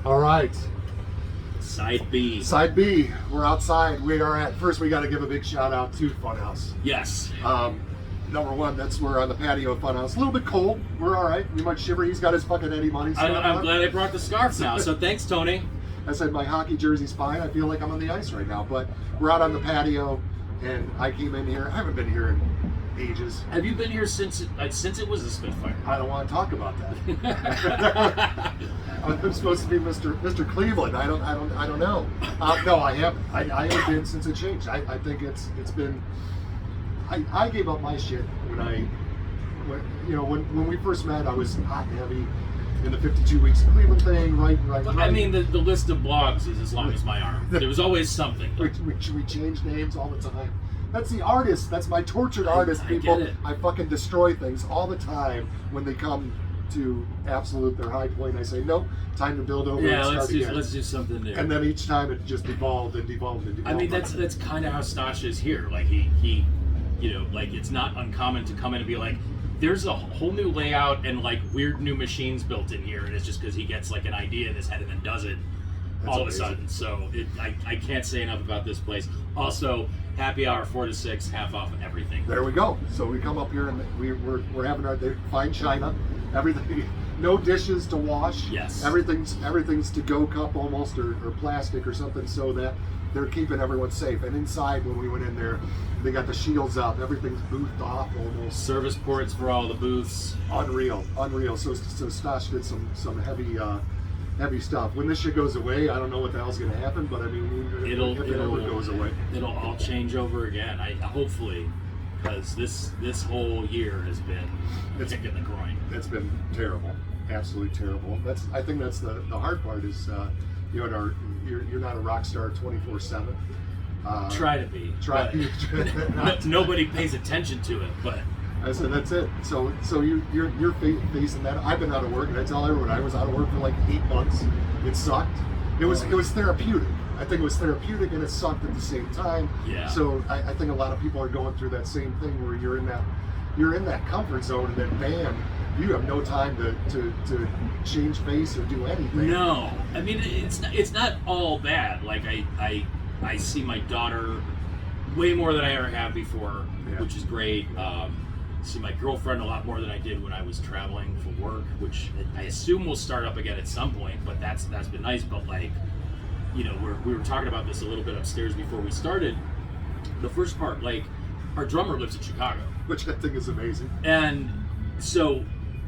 All right. Side B. Side B. We're outside. We are at, first we got to give a big shout out to Funhouse. Yes. Number one, we're on the patio of Funhouse. A little bit cold. We're all right. We might shiver. He's got his fucking Eddie Money stuff I'm on. glad I brought the scarf now, so thanks, Tony. I said my hockey jersey's fine. I feel like I'm on the ice right now. But we're out on the patio, and I came in here. I haven't been here in ages. Have you been here since it was a Spitfire? I don't want to talk about that. I'm supposed to be Mr. Cleveland. I don't know. No, I haven't. I haven't been since it changed. I think it's been. I gave up my shit when we first met. I was hot and heavy in the 52 weeks of Cleveland thing, right. I mean, the list of blogs is as long as my arm. There was always something. We change names all the time. That's the artist. That's my tortured artist, people. I get it. I fucking destroy things all the time when they come to their high point. I say, nope, time to build over and start again. Let's do something new. And then each time it just evolved and devolved and devolved. I mean, that's kind of how Stash is here. Like he, like it's not uncommon to come in and be like, there's a whole new layout and like weird new machines built in here, and it's just because he gets like an idea in his head and then does it all of a sudden. So I can't say enough about this place. Also, happy hour 4 to 6, half off everything. There we go. So we come up here and we're having our fine china, everything, no dishes to wash. Yes. Everything's to go cup almost or plastic or something, so that they're keeping everyone safe. And inside, when we went in there, they got the shields up. Everything's boothed off almost. Service ports for all the booths. Unreal. So Stash did some heavy stuff. When this shit goes away, I don't know what the hell's gonna happen, but I mean, if it ever goes away, it'll all change over again. Hopefully, because this whole year has been kick in the groin. It's been terrible, absolutely terrible. I think that's the hard part is you're not a rock star 24/7. Try to be. Nobody pays attention to it, but. I said that's it. So you're facing that. I've been out of work, and I tell everyone I was out of work for like 8 months. It sucked. It was therapeutic. I think it was therapeutic, and it sucked at the same time. Yeah. So I think a lot of people are going through that same thing where you're in that comfort zone, and then bam, you have no time to change face or do anything. No, I mean it's not all bad. Like I see my daughter way more than I ever have before, which is great. See my girlfriend a lot more than I did when I was traveling for work, which I assume will start up again at some point, but that's been nice. But like, we were talking about this a little bit upstairs before we started. The first part, like, our drummer lives in Chicago, which I think is amazing. And so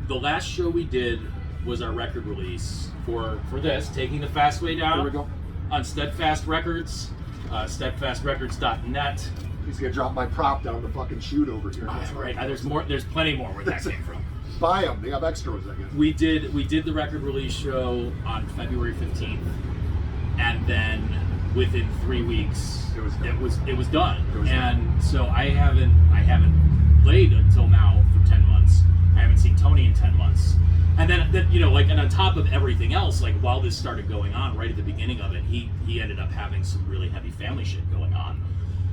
the last show we did was our record release for this, Taking the Fast Way Down. There we go. On Steadfast Records, steadfastrecords.net. He's gonna drop my prop down the fucking chute over here. Right. There's plenty more where that came from. Buy them. They have extras, I guess. We did the record release show on February 15th, and then within 3 weeks it was done. And so I haven't played until now for 10 months. I haven't seen Tony in 10 months. And then and on top of everything else, like while this started going on, right at the beginning of it, he ended up having some really heavy family shit going on.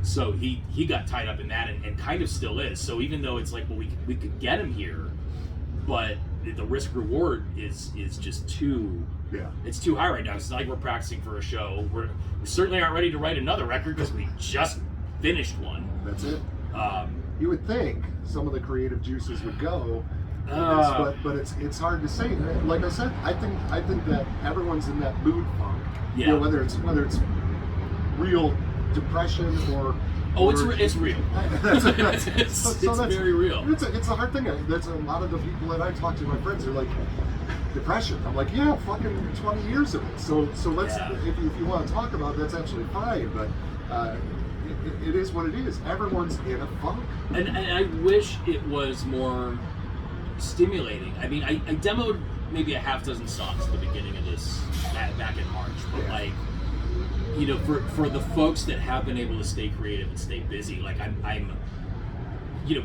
So he got tied up in that and kind of still is. So even though it's like, well, we could get him here, but the risk reward is just too it's too high right now. It's not like we're practicing for a show. We certainly aren't ready to write another record because we just finished one. That's it. You would think some of the creative juices would go. But it's hard to say. Like I said, I think that everyone's in that mood funk. Yeah. Whether it's real depression or it's real. It's very real. It's a hard thing. There's a lot of the people that I talk to, my friends, are like, depression. I'm like, yeah, fucking 20 years of it. So let's if you want to talk about it, that's absolutely fine. But it is what it is. Everyone's in a funk. And I wish it was more stimulating. I mean, I demoed maybe a half dozen songs at the beginning of this back in March, but like, for the folks that have been able to stay creative and stay busy, like I'm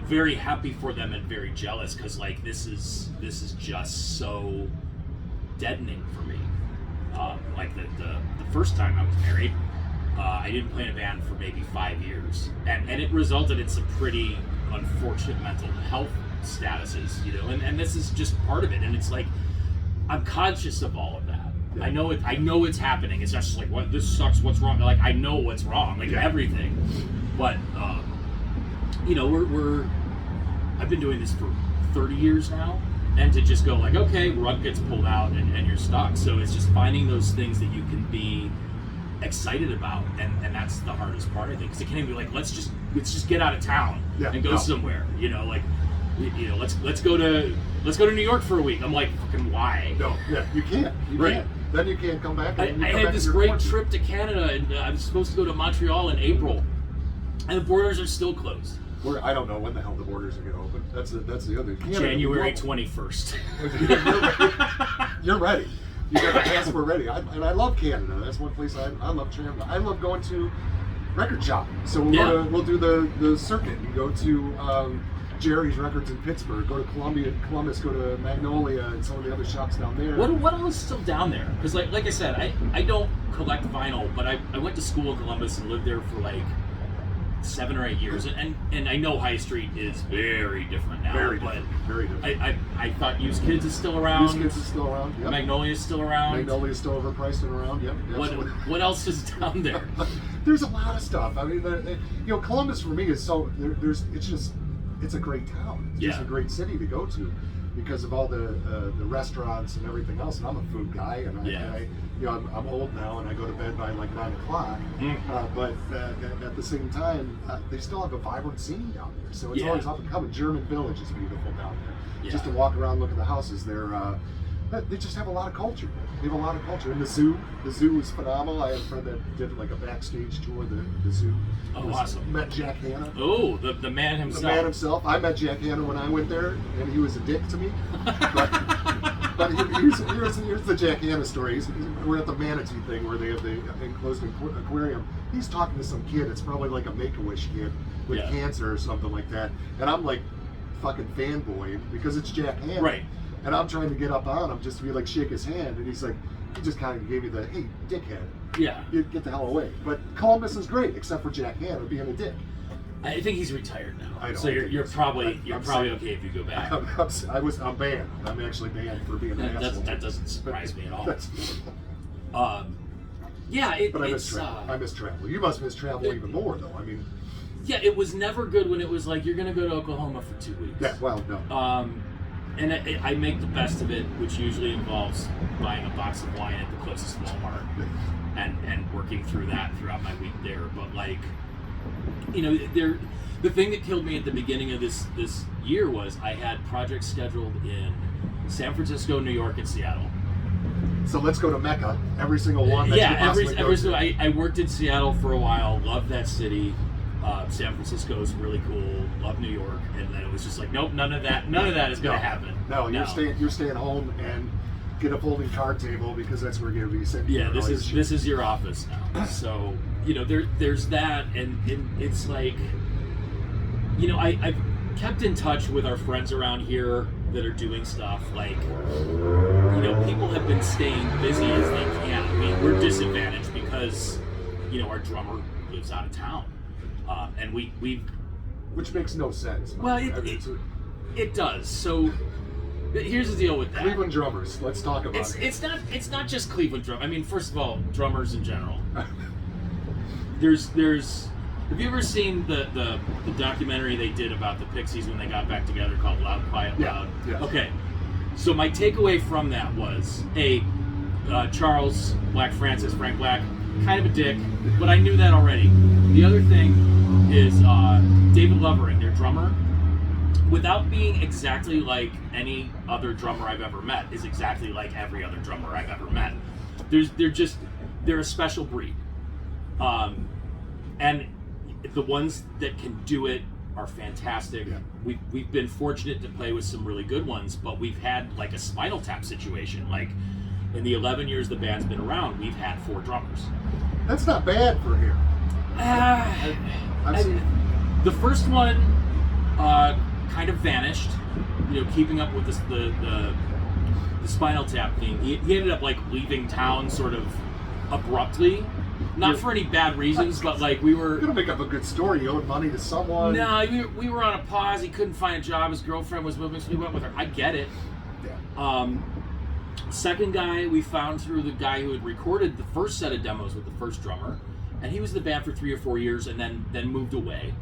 very happy for them and very jealous, because like this is just so deadening for me. Like the first time I was married, I didn't play in a band for maybe 5 years, and it resulted in some pretty unfortunate mental health statuses, and this is just part of it. And it's like, I'm conscious of all of that, Yeah. I know it's happening. It's not just like, what, this sucks, what's wrong? Like, I know what's wrong, like everything. But you know, I've been doing this for 30 years now, and to just go like, okay, rug gets pulled out and you're stuck. So it's just finding those things that you can be excited about, and that's the hardest part, I think, because it can't be like, let's just get out of town and go somewhere, you know, like, you know, let's go to New York for a week. I'm like, fucking why? No, you can't. You can't. Then you can't come back. I had this great trip to Canada, and I was supposed to go to Montreal in April, and the borders are still closed. I don't know when the hell the borders are going to open. That's the other. Canada, January 21st. You're ready. You got the passport ready. And I love Canada. That's one place I love traveling. I love going to record shopping. So we'll do the circuit and go to Jerry's Records in Pittsburgh, go to Columbus, go to Magnolia and some of the other shops down there. What else is still down there? Because like I said, I don't collect vinyl, but I went to school in Columbus and lived there for like 7 or 8 years, and I know High Street is very different now. Very different. I thought Used Kids is still around. Used Kids is still around. Yep. Magnolia is still around. Magnolia is still overpriced and around. Yep. What else is down there? There's a lot of stuff. I mean, you know, Columbus for me is so it's a great town. It's just a great city to go to because of all the restaurants and everything else. And I'm a food guy, and I you know, I'm old now, and I go to bed by like 9 o'clock. But at the same time, they still have a vibrant scene down there. So it's always up and coming. German Village is beautiful down there. Just to walk around, look at the houses. They just have a lot of culture. They have a lot of culture. And the zoo is phenomenal. I have a friend that did like a backstage tour of the zoo. Oh, awesome. Met Jack Hanna. Oh, the man himself. The man himself. I met Jack Hanna when I went there, and he was a dick to me. But here's the Jack Hanna story. We're at the manatee thing where they have the enclosed aquarium. He's talking to some kid. It's probably like a Make-A-Wish kid with cancer or something like that. And I'm like fucking fanboy because it's Jack Hanna. Right. And I'm trying to get up on him just to be like, shake his hand. And he's like, he just kind of gave me the, hey, dickhead. Yeah. You get the hell away. But Columbus is great, except for Jack Hanna being a dick. I think he's retired now. I know. So you're probably okay if you go back. I'm banned. I'm actually banned for being an asshole. That doesn't surprise me at all. But I miss travel. You must miss travel even more, though. I mean. Yeah, it was never good when it was like, you're going to go to Oklahoma for 2 weeks. Yeah, well, no. And I make the best of it, which usually involves buying a box of wine at the closest Walmart and working through that throughout my week there. But like, you know, the thing that killed me at the beginning of this year was I had projects scheduled in San Francisco, New York, and Seattle. So let's go to Mecca. Every single one. I worked in Seattle for a while. Loved that city. San Francisco is really cool. Love New York, and then it was just like, nope, none of that is going to happen. No, you're staying home and get a folding card table because that's where you're going to be sitting. Yeah, this is your office now. So you know, there's that, and it's like, you know, I've kept in touch with our friends around here that are doing stuff. Like, you know, people have been staying busy as they can. We're disadvantaged because, you know, our drummer lives out of town. And we which makes no sense. Well, it does. So here's the deal with that. Cleveland drummers. Let's talk about it. It's not just Cleveland drum. I mean, first of all, drummers in general. There's. Have you ever seen the documentary they did about the Pixies when they got back together called Loud, Quiet, Loud? Yeah. Okay. So my takeaway from that was Charles Frank Black, kind of a dick, but I knew that already. The other thing is David Lovering, their drummer, without being exactly like any other drummer I've ever met, is exactly like every other drummer I've ever met. They're a special breed. And the ones that can do it are fantastic. Yeah. We've been fortunate to play with some really good ones, but we've had like a Spinal Tap situation. Like in the 11 years the band's been around, we've had 4 drummers. That's not bad for here. I've seen the first one kind of vanished, you know, keeping up with the Spinal Tap thing. He ended up like leaving town sort of abruptly, not for any bad reasons, but like we were gonna make up a good story. He owed money to someone. No, we were on a pause. He couldn't find a job. His girlfriend was moving, so we went with her. I get it. Yeah. Second guy we found through the guy who had recorded the first set of demos with the first drummer, and he was in the band for 3 or 4 years and then moved away.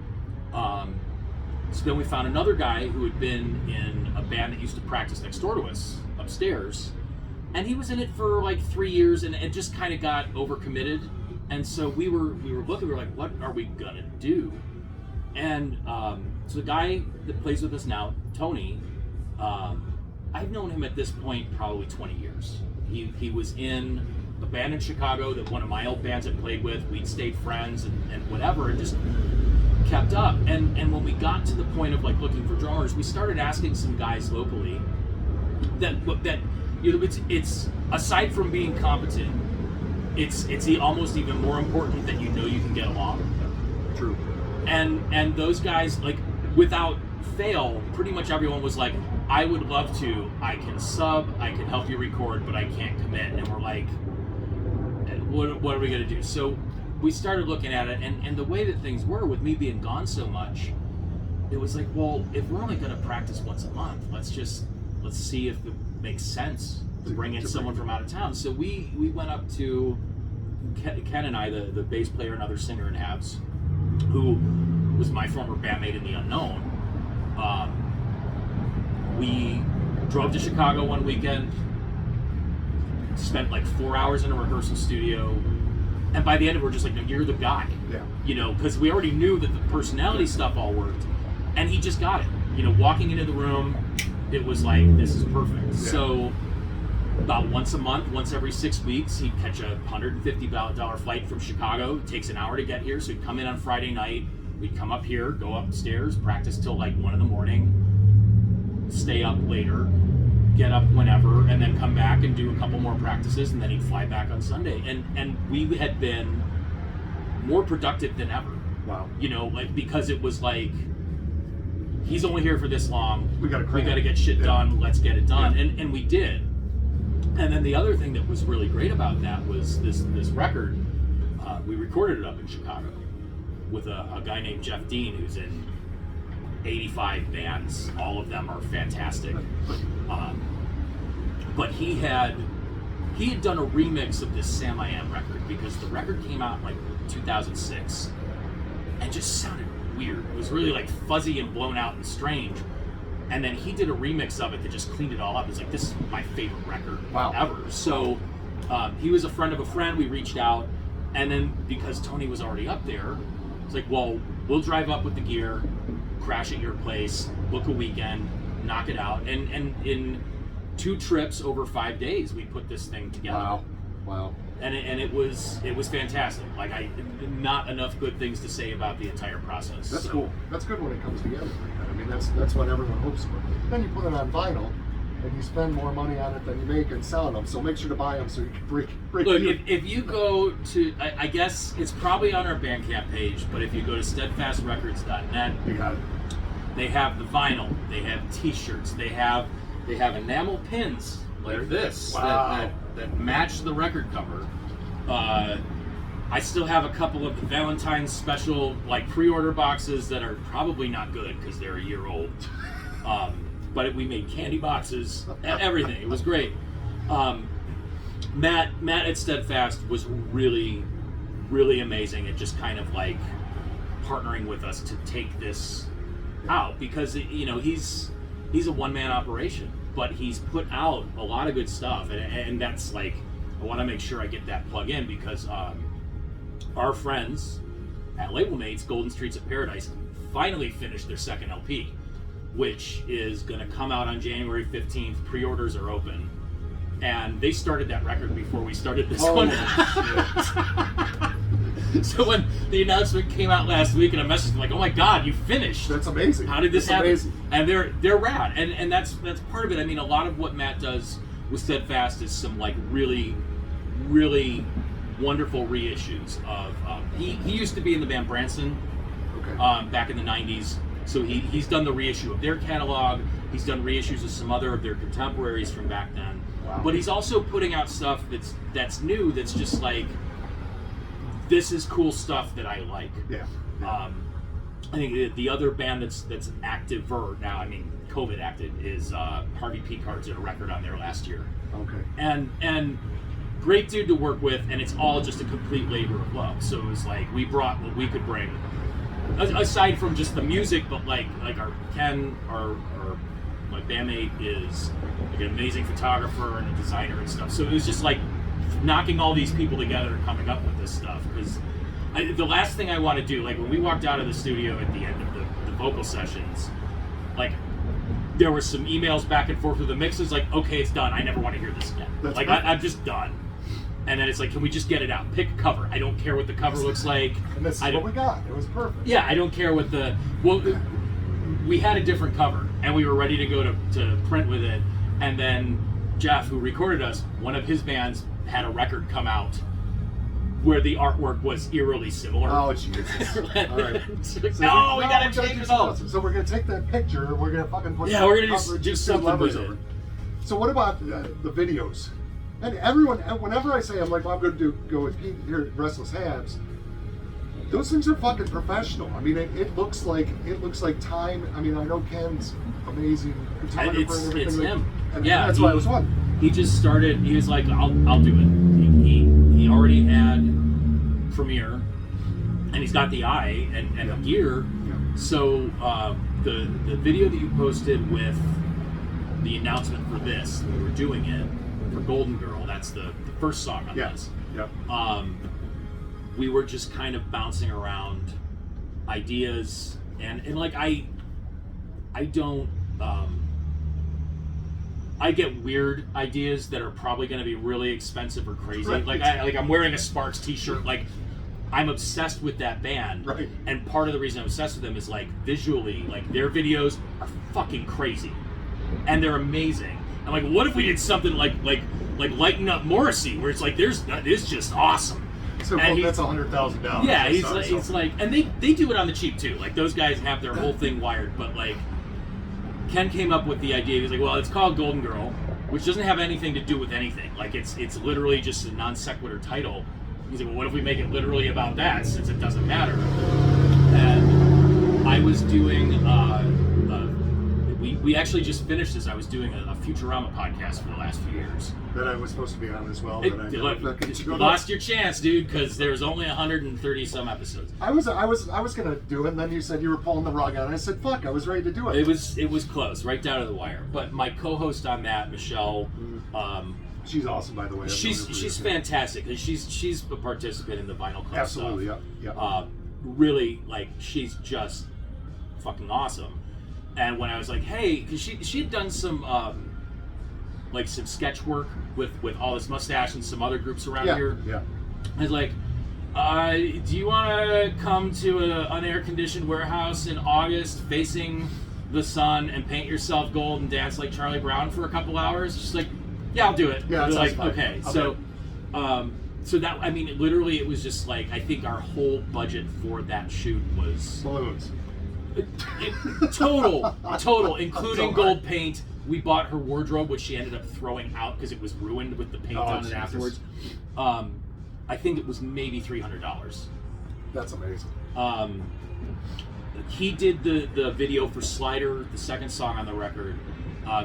So then we found another guy who had been in a band that used to practice next door to us upstairs, and he was in it for like 3 years and just kind of got overcommitted. And so we were looking, we were like, what are we gonna do? And so the guy that plays with us now, Tony, I've known him at this point probably 20 years. He was in a band in Chicago that one of my old bands had played with. We'd stayed friends and whatever, and just kept up. And when we got to the point of like looking for drummers, we started asking some guys locally that you know, it's aside from being competent, it's almost even more important that you know you can get along. True. And those guys, like, without fail, pretty much everyone was like, I would love to, I can sub, I can help you record, but I can't commit. And we're like, what are we gonna do? So we started looking at it, and the way that things were, with me being gone so much, it was like, well, if we're only gonna practice once a month, let's see if it makes sense to bring in someone from out of town. So we went up to Ken and I, the bass player and other singer in Habs, who was my former bandmate in The Unknown. We drove to Chicago one weekend, spent like 4 hours in a rehearsal studio, and by the end of it, we're just like, no, you're the guy. Yeah. You know, because we already knew that the personality stuff all worked, and he just got it. You know, walking into the room, it was like, this is perfect. Yeah. So about once a month, once every 6 weeks, he'd catch a $150 flight from Chicago. It takes an hour to get here, so he'd come in on Friday night. We'd come up here, go upstairs, practice till like 1 a.m, stay up later, get up whenever, and then come back and do a couple more practices, and then he'd fly back on Sunday. And we had been more productive than ever. Wow. You know, like, because it was like, he's only here for this long. We gotta get shit done. Let's get it done. Yeah. And we did. And then the other thing that was really great about that was this record. We recorded it up in Chicago with a guy named Jeff Dean, who's in 85 bands. All of them are fantastic. But he had done a remix of this Sam I Am record, because the record came out in like 2006 and just sounded weird. It was really like fuzzy and blown out and strange. And then he did a remix of it that just cleaned it all up. It's like, this is my favorite record ever. So he was a friend of a friend. We reached out, and then because Tony was already up there, it's like, well, we'll drive up with the gear, crash at your place, book a weekend, knock it out. And in 2 trips over 5 days, we put this thing together. Wow. And it was fantastic. Like, not enough good things to say about the entire process. That's cool. That's good when it comes together like that. I mean, that's what everyone hopes for. Then you put it on vinyl, and you spend more money on it than you make in selling them. So make sure to buy them so you can break. Look, if you go to, I guess it's probably on our Bandcamp page, but if you go to steadfastrecords.net, you got it. They have the vinyl. They have T-shirts. They have enamel pins like this. Wow. That match the record cover. I still have a couple of the Valentine's special like pre-order boxes that are probably not good because they're a year old. But we made candy boxes, everything. It was great. Matt at Steadfast was really, really amazing at just kind of like partnering with us to take this out, because you know he's a one-man operation, but he's put out a lot of good stuff, and that's like, I want to make sure I get that plug in, because our friends at Label Mates, Golden Streets of Paradise, finally finished their second LP, which is going to come out on January 15th. Pre-orders are open, and they started that record before we started this one. So when the announcement came out last week, and I messaged them like, "Oh my God, you finished! That's amazing! How did this happen?" Amazing. And they're rad, and that's part of it. I mean, a lot of what Matt does with Steadfast is some like really, really wonderful reissues of. He used to be in the band Branson, back in the '90s. So he's done the reissue of their catalog. He's done reissues of some other of their contemporaries from back then. Wow. But he's also putting out stuff that's new. That's just like, this is cool stuff that I like. Yeah. I think the other band that's active now, I mean COVID active, is Harvey P. Cards did a record on there last year. Okay. And great dude to work with, and it's all just a complete labor of love. So it was like we brought what we could bring, aside from just the music, but like our Ken, our my bandmate is like an amazing photographer and a designer and stuff. So it was just like knocking all these people together and coming up with this stuff. Because the last thing I want to do, like when we walked out of the studio at the end of the vocal sessions, like there were some emails back and forth with the mixes, like, okay, it's done. I never want to hear this again. That's like I'm just done. And then it's like, can we just get it out? Pick a cover. I don't care what the cover looks like. And this is what we got. It was perfect. Yeah, I don't care what we had a different cover, and we were ready to go to print with it. And then Jeff, who recorded us, one of his bands had a record come out where the artwork was eerily similar. Oh, Jesus. All right. So we gotta take it off. So we're going to take that picture, and we're going to fucking put we're going to do something with it. So what about the videos? And everyone, whenever I say, I'm like, well, I'm going to go with Pete here at Restless Habs, those things are fucking professional. I mean, it looks like time. I mean, I know Ken's amazing photographer and everything. It's him. And yeah, that's why it was fun. He just started. He was like, I'll do it. He already had Premiere, and he's got the eye and the gear. Yeah. So the video that you posted with the announcement for this, we were doing it for Golden Girl. That's the first song on this. Yeah. We were just kind of bouncing around ideas, and like I don't I get weird ideas that are probably going to be really expensive or crazy. Right. Like I'm wearing a Sparks t-shirt. Like I'm obsessed with that band, right. And part of the reason I'm obsessed with them is like visually, like their videos are fucking crazy, and they're amazing. I'm like, what if we did something like Lighten Up Morrissey, where it's like it's just awesome. So that's $100,000. Yeah, he's like, and they do it on the cheap too. Like those guys have their whole thing wired, but like Ken came up with the idea. He's like, well, it's called Golden Girl, which doesn't have anything to do with anything. Like it's literally just a non sequitur title. He's like, well, what if we make it literally about that, since it doesn't matter? And I was doing we actually just finished this. I was doing a Futurama podcast for the last few years. That I was supposed to be on as well. You lost your chance, dude, because there's only 130 some episodes. I was gonna do it, and then you said you were pulling the rug out, and I said, "Fuck!" I was ready to do it. It was close, right down to the wire. But my co-host on that, Michelle, she's awesome, by the way. She's fantastic. She's a participant in the Vinyl Club. Absolutely, stuff. yeah. Really, like she's just fucking awesome. And when I was like, hey, because she had done some like some sketch work with All This Mustache and some other groups around here. Yeah. I was like, do you want to come to an unair-conditioned warehouse in August facing the sun and paint yourself gold and dance like Charlie Brown for a couple hours? She's like, yeah, I'll do it. Yeah, that's like, fine. okay. So that, I mean, literally it was just like, I think our whole budget for that shoot was... balloons. Total, including gold paint. We bought her wardrobe, which she ended up throwing out because it was ruined with the paint on it afterwards. I think it was maybe $300. That's amazing. He did the video for Slider, the second song on the record,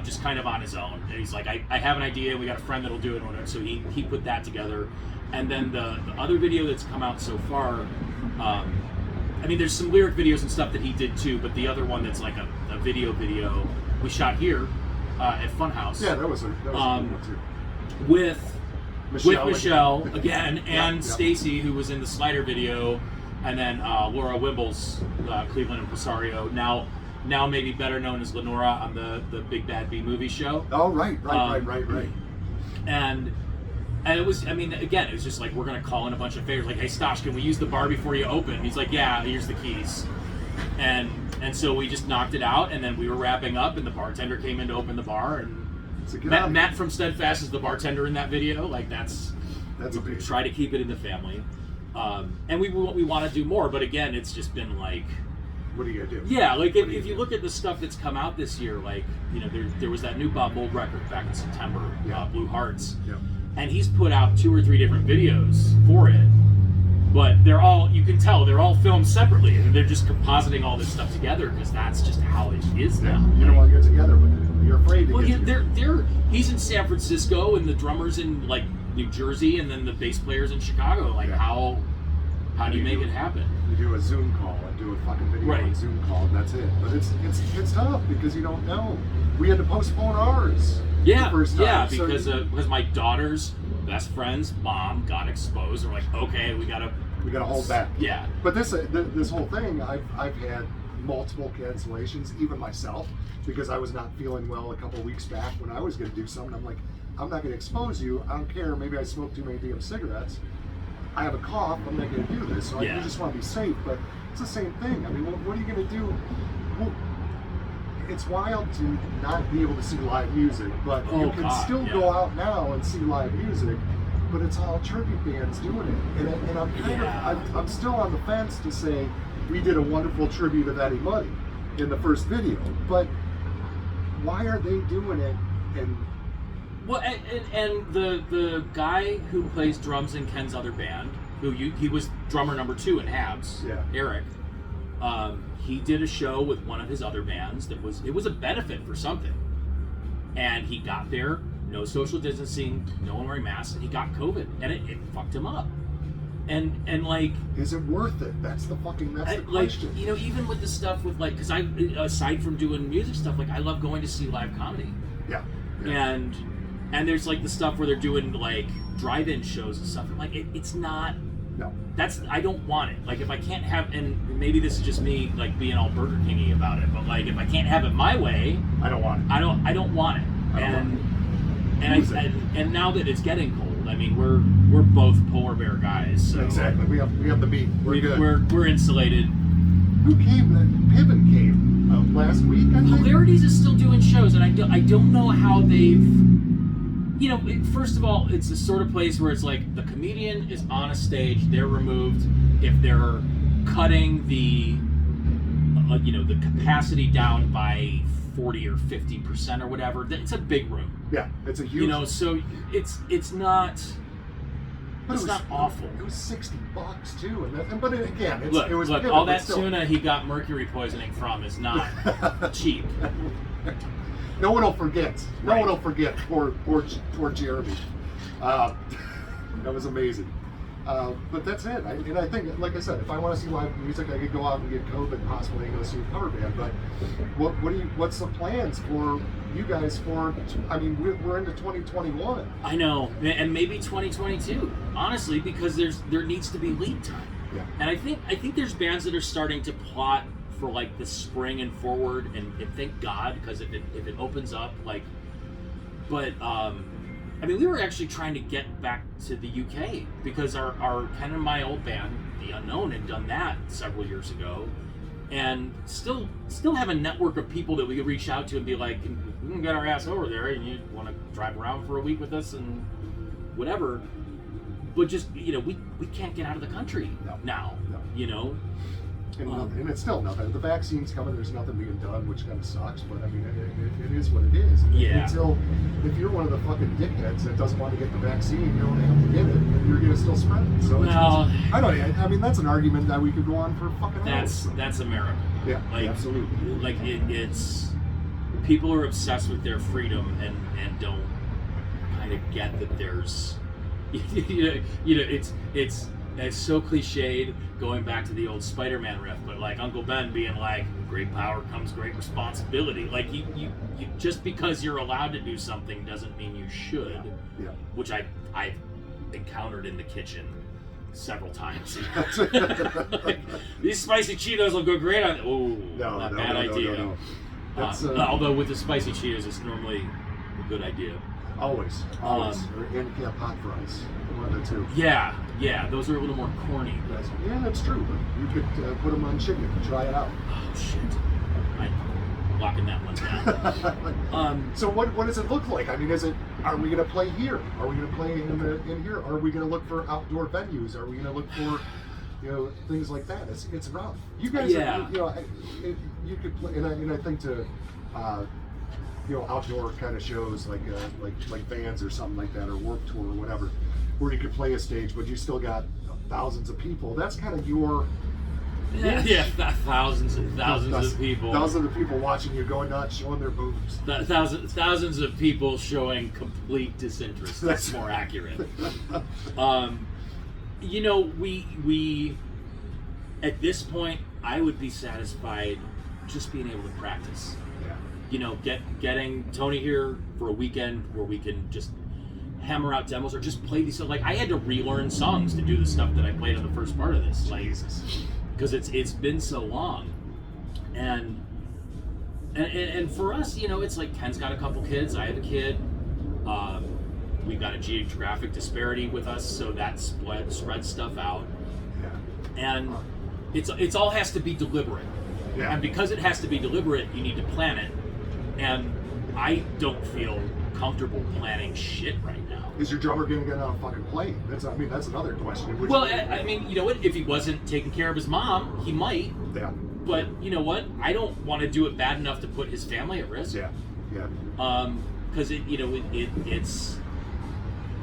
just kind of on his own. And he's like, I have an idea. We got a friend that'll do it. So he put that together. And then the other video that's come out so far. I mean, there's some lyric videos and stuff that he did too, but the other one that's like a video we shot here at Funhouse. Yeah, that was a good one too. With Michelle again, Yeah, and Stacy, who was in the Slider video, and then Laura Wimbles, Cleveland Impresario, now maybe better known as Lenora on the Big Bad Bee movie show. Oh, right. And it was, I mean, again, it was just like, we're going to call in a bunch of favors. Like, hey, Stosh, can we use the bar before you open? He's like, yeah, here's the keys. And so we just knocked it out, and then we were wrapping up, and the bartender came in to open the bar. And Matt from Steadfast is the bartender in that video. Like, that's we try to keep it in the family. And we want to do more, but again, it's just been like... What are you going to do? Yeah, like, if you look at the stuff that's come out this year, like, you know, there was that new Bob Mould record back in September, Blue Hearts. Yeah. And he's put out 2 or 3 different videos for it, but you can tell they're all filmed separately, and they're just compositing all this stuff together because that's just how it is now. You don't want to get together with it. You're afraid to Well, get he's in San Francisco, and the drummer's in like New Jersey, and then the bass player's in Chicago. Like, how do you make it happen? You do a Zoom call and do a fucking video on Zoom call, and that's it. But it's tough because you don't know. We had to postpone ours. Yeah, the first time, because my daughter's best friend's mom got exposed. We're like, okay, we gotta hold back. Yeah. But this whole thing, I've had multiple cancellations, even myself, because I was not feeling well a couple weeks back when I was going to do something. I'm like, I'm not going to expose you. I don't care. Maybe I smoked too many damn cigarettes. I have a cough. I'm not going to do this. So I just want to be safe. But it's the same thing. I mean, what are you going to do? Well, it's wild to not be able to see live music, but you can still go out now and see live music. But it's all tribute bands doing it, and I'm I'm still on the fence to say we did a wonderful tribute of Eddie Money in the first video, but why are they doing it? And well, and the guy who plays drums in Ken's other band, he was drummer number 2 in Habs, Eric. He did a show with one of his other bands it was a benefit for something, and he got there, no social distancing, no one wearing masks, and he got COVID, and it fucked him up. And like, is it worth it? That's the question. Like, you know, even with the stuff with like, because I, aside from doing music stuff, like I love going to see live comedy. Yeah. And there's like the stuff where they're doing like drive-in shows and stuff. And like it's not. No. I don't want it. Like if I can't have, and maybe this is just me like being all Burger King-y about it, but like if I can't have it my way, I don't want it. I don't want it. And now that it's getting cold, I mean we're both polar bear guys. So exactly. We have the meat. We're good. We're insulated. Who came? Piven came last week, I think. Polarities is still doing shows, and I don't know how they've. You know, first of all, it's the sort of place where it's like the comedian is on a stage, they're removed. If they're cutting the the capacity down by 40 or 50% or whatever, it's a big room. Yeah, it's a huge. So it's not. But it's not awful. It was $60 too, but again, it was. Look, all that tuna he got mercury poisoning from is not cheap. No one will forget. No one will forget poor Jeremy. That was amazing. But that's it. And I think, like I said, if I want to see live music, I could go out and get COVID and possibly go see a cover band. But what's the plans for you guys for? I mean, we're into 2021. I know, and maybe 2022. Honestly, because there needs to be lead time. Yeah. And I think there's bands that are starting to plot for like the spring and forward, and thank God, because if it opens up, like, but I mean, we were actually trying to get back to the UK because our Ken and my old band, The Unknown, had done that several years ago, and still have a network of people that we could reach out to and be like, we can get our ass over there, and you want to drive around for a week with us and whatever. But just, we can't get out of the country now. No. And it's still nothing. The vaccine's coming. There's nothing being done, which kind of sucks. But I mean, it is what it is. Until if you're one of the fucking dickheads that doesn't want to get the vaccine, you don't have to get it, and you're gonna still spread it. So I don't. I mean, that's an argument that we could go on for fucking hours. That's America. Yeah, absolutely. Like it's people are obsessed with their freedom and don't kind of get that there's it's so cliched going back to the old Spider-Man riff, but like Uncle Ben being like, great power comes great responsibility. Like you just because you're allowed to do something doesn't mean you should. Yeah. Which I've encountered in the kitchen several times. Like, these spicy Cheetos will go great on. Bad idea. No. Although with the spicy Cheetos, it's normally a good idea. Always. Or handicap hot fries. One of the two. Yeah, those are a little more corny. Yeah, that's true. But you could put them on chicken. Try it out. Oh shit! I'm locking that one down. So what does it look like? I mean, are we going to play here? Are we going to play in here? Are we going to look for outdoor venues? Are we going to look for things like that? It's rough. You guys, you could play, and I think to. Outdoor kind of shows like Vans or something like that, or Warped Tour or whatever, where you could play a stage, but you still got thousands of people. That's kind of your thousands and thousands of people. Thousands of people watching you going nuts, showing their boobs. Thousands of people showing complete disinterest. That's more accurate. You know, we at this point, I would be satisfied just being able to practice. Yeah. You know, getting Tony here for a weekend where we can just hammer out demos or just play these. Like, I had to relearn songs to do the stuff that I played on the first part of this. Like, because it's been so long, and for us, you know, it's like Ken's got a couple kids, I have a kid. We've got a geographic disparity with us, so that spreads stuff out. Yeah. And it's all has to be deliberate. Yeah. And because it has to be deliberate, you need to plan it. And I don't feel comfortable planning shit right now. Is your drummer gonna get on a fucking plane? That's another question. Well, I mean, you know what? If he wasn't taking care of his mom, he might. Yeah. But you know what? I don't want to do it bad enough to put his family at risk. Yeah. Yeah. Because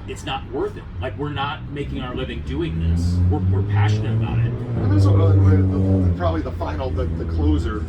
it's not worth it. Like, we're not making our living doing this. We're passionate about it. And that's probably the closer.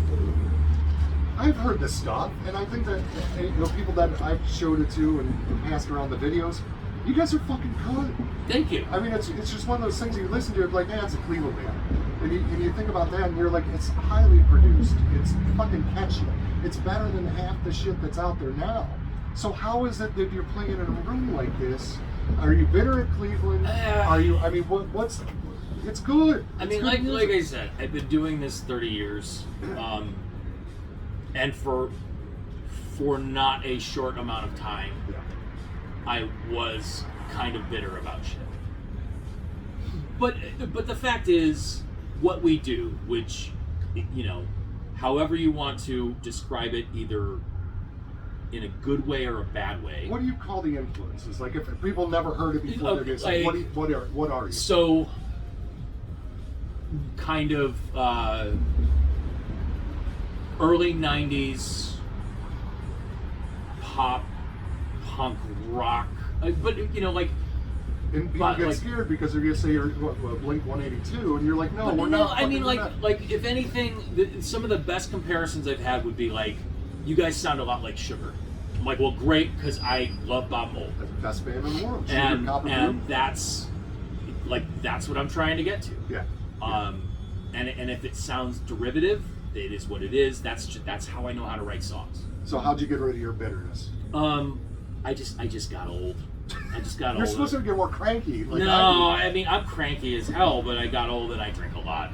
I've heard this stuff, and I think that, you know, people that I've showed it to and passed around the videos, you guys are fucking good. Thank you. I mean, it's just one of those things you listen to, like, it's a Cleveland band. And you think about that, and you're like, it's highly produced. It's fucking catchy. It's better than half the shit that's out there now. So how is it that you're playing in a room like this? Are you bitter at Cleveland? Are you? I mean, what's? It's good. I mean, like I said, I've been doing this 30 years, and for not a short amount of time, I was kind of bitter about shit. But the fact is, what we do, which, you know, however you want to describe it, either in a good way or a bad way. What do you call the influences? Like, if people never heard it before, they're just like, what are you? So, kind of early 90s pop, punk, rock, but you know, like. And people get scared because they're going to say you're Blink 182, and you're like, no, we're not. I mean, like if anything, some of the best comparisons I've had would be like, you guys sound a lot like Sugar. I'm like, well, great, because I love Bob Mould. That's the best band in the world. And that's what I'm trying to get to. Yeah. And if it sounds derivative, it is what it is. That's how I know how to write songs. So how'd you get rid of your bitterness? I just got old. You're supposed to get more cranky. Like no, I mean, I'm cranky as hell, but I got old and I drink a lot.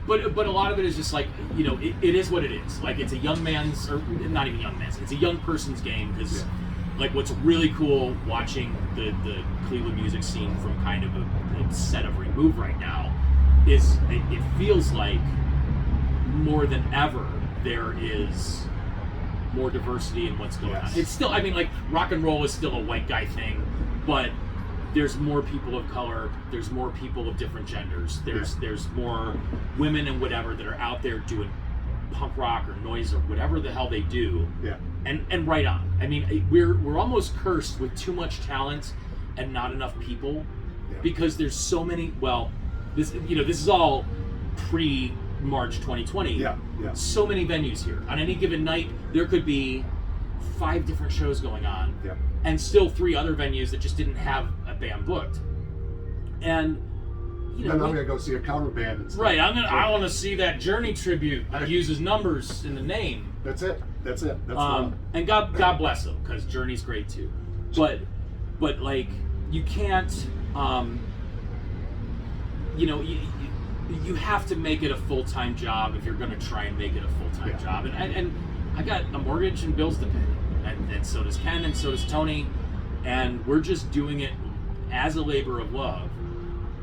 But a lot of it is just like, you know, it is what it is. Like, it's a young man's, or not even young man's, it's a young person's game. Because, like, what's really cool watching the Cleveland music scene from kind of a set of remove right now is it feels like more than ever there is more diversity in what's going on. It's still, I mean, like, rock and roll is still a white guy thing, but there's more people of color, there's more people of different genders, there's more women and whatever that are out there doing punk rock or noise or whatever the hell they do. Yeah. And right on. I mean, we're almost cursed with too much talent and not enough people, because there's so many. Well, this is all pre-March 2020. Yeah. So many venues here. On any given night, there could be 5 different shows going on, and still 3 other venues that just didn't have a band booked. And you know, I'm gonna go see a cover band and stuff. Right. I want to see that Journey tribute that uses numbers in the name. That's it. And God bless them, because Journey's great too. But like, you can't. You know, you have to make it a full-time job if you're going to try and make it a full-time job. And I got a mortgage and bills to pay, and so does Ken, and so does Tony, and we're just doing it as a labor of love.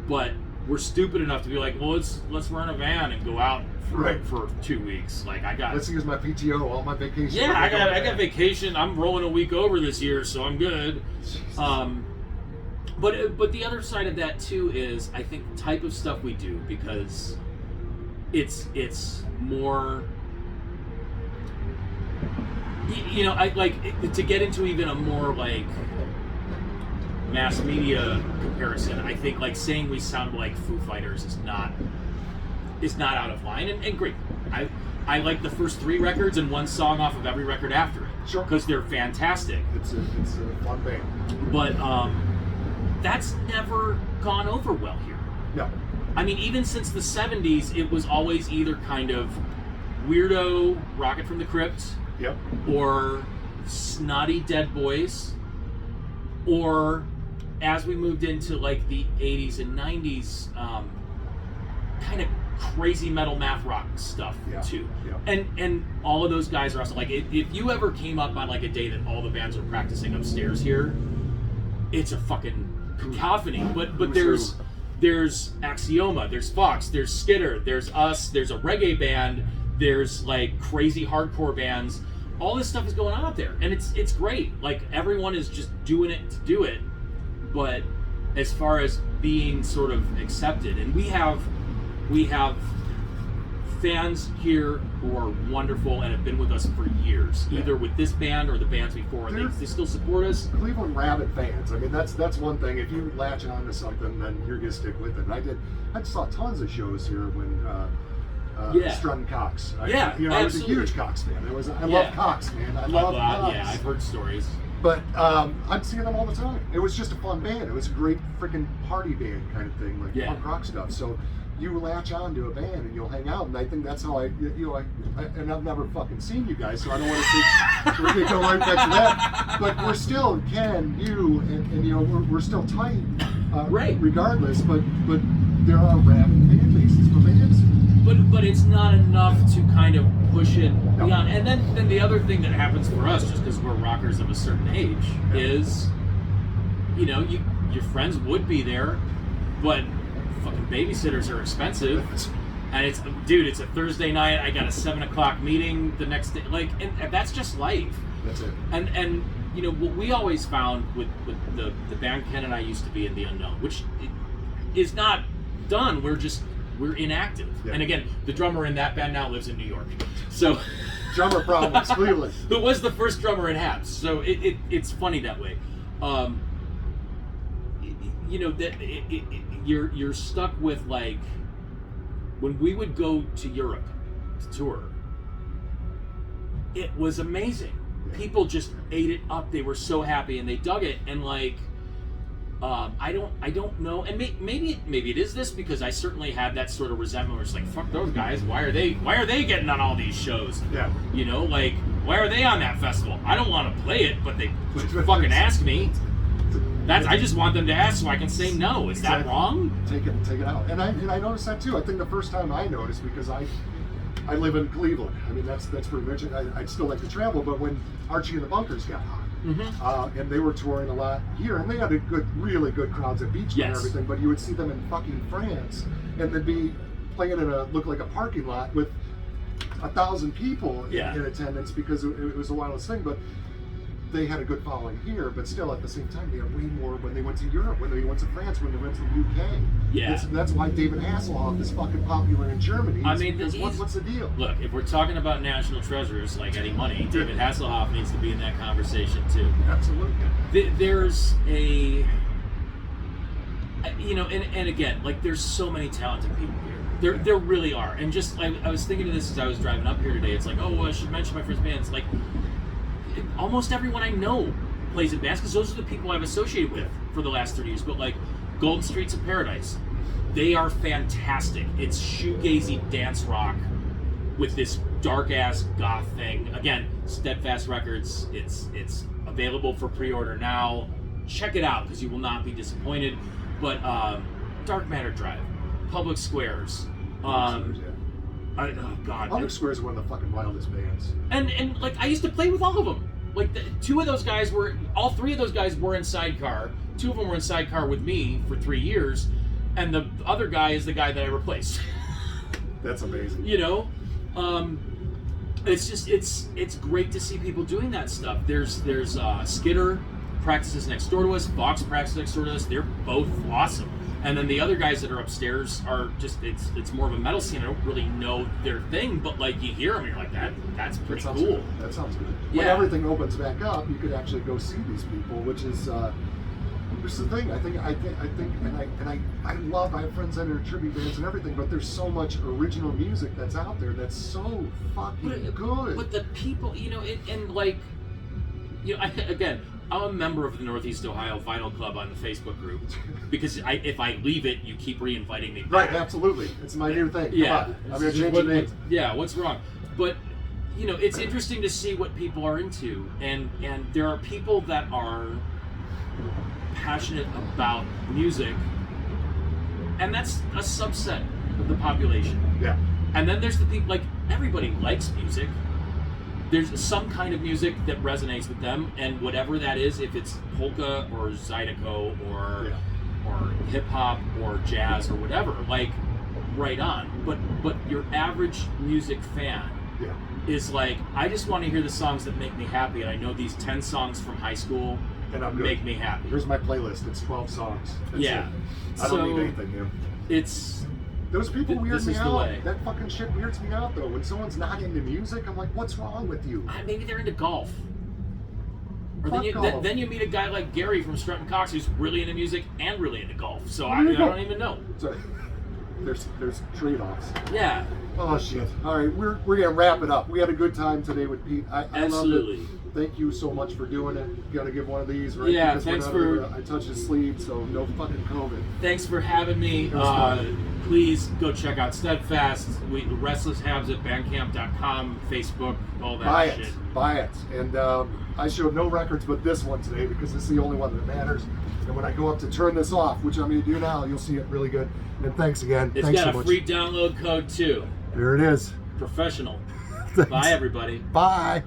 But we're stupid enough to be like, well, let's rent a van and go out for 2 weeks. Like, let's use my PTO, all my vacation. Yeah, I got vacation. I'm rolling a week over this year, so I'm good. But the other side of that too is, I think, the type of stuff we do, because it's more, you know, I like to get into even a more like mass media comparison. I think like saying we sound like Foo Fighters is not is not out of line, and great. I like the first 3 records and 1 song off of every record after it. Sure. Because they're fantastic. It's a fun band. But that's never gone over well here. No. I mean, even since the 70s, it was always either kind of weirdo Rocket from the Crypt, Yep. or snotty Dead Boys, or as we moved into like the 80s and 90s, kind of crazy metal math rock stuff too. Yeah. And all of those guys are also like, if you ever came up on like a day that all the bands are practicing upstairs here, it's a fucking cacophony. But there's Axioma, there's Fox, there's Skitter, there's us, there's a reggae band, there's like crazy hardcore bands. All this stuff is going on out there, and it's great. Like, everyone is just doing it to do it. But as far as being sort of accepted, and we have fans here who are wonderful and have been with us for years, either with this band or the bands before, and they still support us. Cleveland Rabbit fans. I mean, that's one thing. If you latch on to something, then you're gonna stick with it. And I saw tons of shows here when Strutting Cox. I was a huge Cox fan. I love Cox, man. I love Cox. Yeah, I've heard stories. But I'm seeing them all the time. It was just a fun band. It was a great freaking party band kind of thing, like punk rock stuff. So you latch on to a band and you'll hang out, and I think that's how I and I've never fucking seen you guys, so I don't want to see go right back to that. But we're still Ken, you, and we're still tight, right? Regardless, but there are rabid fan bases for bands. But it's not enough to kind of push it beyond. And then the other thing that happens for us, just because we're rockers of a certain age, is, your friends would be there, but fucking babysitters are expensive. And it's a Thursday night, I got a 7:00 meeting the next day. Like, and that's just life. That's it. And what we always found with the band Ken and I used to be in, The Unknown, which is not done, we're inactive. Yeah. And again, the drummer in that band now lives in New York. So drummer problems, Cleveland. Who was the first drummer in Habs. So it's funny that way. You're stuck with, like, when we would go to Europe to tour, it was amazing. Yeah. People just ate it up. They were so happy and they dug it, and like, I don't know, and maybe it is this, because I certainly had that sort of resentment where it's like, fuck those guys, why are they getting on all these shows? Yeah. Like, why are they on that festival? I don't want to play it, but they fucking ask me. I just want them to ask so I can say no. Is that wrong? Take it out. And I noticed that too. I think the first time I noticed, because I live in Cleveland. I mean, that's pretty much it. I'd still like to travel, but when Archie and the Bunkers got hot, and they were touring a lot here, and they had really good crowds at beaches and everything, but you would see them in fucking France, and they'd be playing in look like a parking lot with 1,000 people in attendance, because it was the wildest thing. But they had a good following here, but still at the same time they had way more when they went to Europe, when they went to France, when they went to the UK. Yeah. That's why David Hasselhoff is fucking popular in Germany. I mean, what's the deal? Look, if we're talking about national treasures like Eddie Money, David Hasselhoff needs to be in that conversation too. Absolutely. There's a, and again, like, there's so many talented people here. There really are. And just, I was thinking of this as I was driving up here today. It's like, I should mention my friend's band. It's like, almost everyone I know plays in bands, because those are the people I've associated with for the last 30 years. But like Golden Streets of Paradise, they are fantastic. It's shoegazy dance rock with this dark ass goth thing. Again, Steadfast Records. It's available for pre-order now. Check it out, because you will not be disappointed. But Dark Matter Drive, Public Squares. Public Squares is one of the fucking wildest bands. And like, I used to play with all of them. Like, all 3 of those guys were in Sidecar. 2 of them were in Sidecar with me for 3 years, and the other guy is the guy that I replaced. That's amazing. It's just, it's great to see people doing that stuff. There's Skitter practices next door to us. Fox practices next door to us. They're both awesome. And then the other guys that are upstairs are just, it's more of a metal scene. I don't really know their thing, but like, you hear them and you're like, that's pretty cool. Good. That sounds good. When everything opens back up, you could actually go see these people, which is This is the thing. I think, I have friends that are tribute bands and everything, but there's so much original music that's out there that's so fucking good. But the people, you know, and like, you know, I'm a member of the Northeast Ohio Vinyl Club on the Facebook group because if I leave it, you keep re-inviting me back. Right, absolutely. It's my new thing. Yeah. Come on. I'm going to change the name. Yeah, what's wrong? But, you know, it's interesting to see what people are into. And there are people that are passionate about music, and that's a subset of the population. Yeah. And then there's the people, like, everybody likes music. There's some kind of music that resonates with them, and whatever that is, if it's polka or zydeco or hip hop or jazz or whatever, like, right on. But your average music fan is like, I just want to hear the songs that make me happy, and I know these 10 songs from high school and make me happy. Here's my playlist. It's 12 songs. That's it. I So, don't need anything new. It's Those people weird me out. way. That fucking shit weirds me out, though. When someone's not into music, I'm like, what's wrong with you? maybe they're into golf. Or Fuck golf. then you meet a guy like Gary from Strutting Cox who's really into music and really into golf. So I don't even know. So, there's trade-offs. Yeah. Oh shit! All right, we're gonna wrap it up. We had a good time today with Pete. I Absolutely. loved it. Thank you so much for doing it. You gotta give one of these, right? Yeah, Because thanks we're for. not, I touched his sleeve, so no fucking COVID. Thanks for having me. Please go check out Steadfast. The Restless Habs at Bandcamp.com, Facebook, all that shit. Buy it. And I showed no records but this one today because it's the only one that matters. And when I go up to turn this off, which I'm going to do now, you'll see it really good. And thanks again. It's thanks got so a much. free download code too. There it is. Professional. Thanks. Bye, everybody. Bye.